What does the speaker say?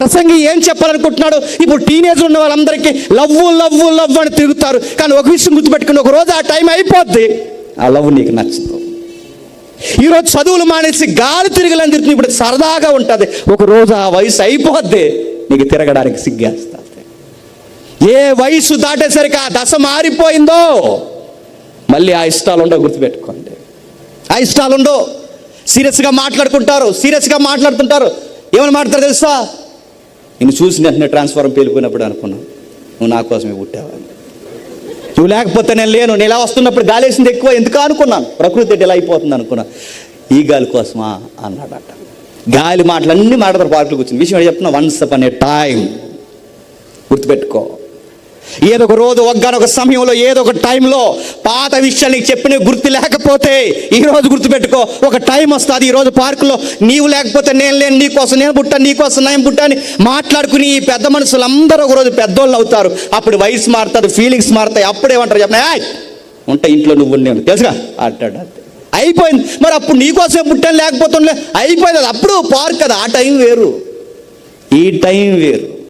ప్రసంగి ఏం చెప్పాలనుకుంటున్నాడు? ఇప్పుడు టీనేజ్ ఉన్న వాళ్ళందరికీ లవ్ లవ్ లవ్ అని తిరుగుతారు. కానీ ఒక విషయం గుర్తుపెట్టుకుని, ఒక రోజు ఆ టైం అయిపోద్ది, ఆ లవ్ నీకు నచ్చదు. ఈరోజు చదువులు మానేసి గాలి తిరగలని తిరుగుతుంది, ఇప్పుడు సరదాగా ఉంటుంది. ఒక రోజు ఆ వయసు అయిపోద్ది, నీకు తిరగడానికి సిగ్గేస్తుంది. ఏ వయసు దాటేసరికి ఆ దశ మారిపోయిందో మళ్ళీ ఆ ఇష్టాలు ఉండవు. గుర్తుపెట్టుకోండి, ఆ ఇష్టాలు ఉండవు. సీరియస్గా మాట్లాడుతుంటారు. ఏమని మాట్లాడతారు తెలుసా? నేను చూసిన వెంటనే ట్రాన్స్ఫార్మర్ పేలిపోయినప్పుడు అనుకున్నాను, నువ్వు నా కోసమే పుట్టావని. నువ్వు లేకపోతే నేను లేను. నేను ఇలా వస్తున్నప్పుడు గాలి వేసింది ఎక్కువ, ఎందుకు అనుకున్నాను. ప్రకృతి ఇలా అయిపోతుంది అనుకున్నాను. ఈ గాలి కోసమా అన్నాడట. గాలి మాటలన్నీ మాట్లాడతారు పార్కులకు వచ్చిన విషయం చెప్తున్నా. వన్స్ అపాన్ ఏ టైం, గుర్తుపెట్టుకో. ఏదో ఒక రోజు, ఒక్కనొక సమయంలో, ఏదో ఒక టైంలో పాత విషయాలు నీకు చెప్పిన గుర్తు లేకపోతే ఈరోజు గుర్తుపెట్టుకో, ఒక టైం వస్తుంది. ఈరోజు పార్కులో నీవు లేకపోతే నేను లేను, నీకోసం నేను పుట్టాను, నీకోసం నేను పుట్టాను మాట్లాడుకుని ఈ పెద్ద మనుషులు అందరూ ఒకరోజు పెద్దోళ్ళు అవుతారు. అప్పుడు వయసు మారుతుంది, ఫీలింగ్స్ మారుతాయి. అప్పుడేమంటారు చెప్పిన, ఉంటా ఇంట్లో నువ్వు నేను తెలుసుగా అంటాడు. అయిపోయింది. మరి అప్పుడు నీకోసమే పుట్టాను లేకపోతే అయిపోయింది. అప్పుడు పార్క్ కదా, ఆ టైం వేరు, ఈ టైం వేరు.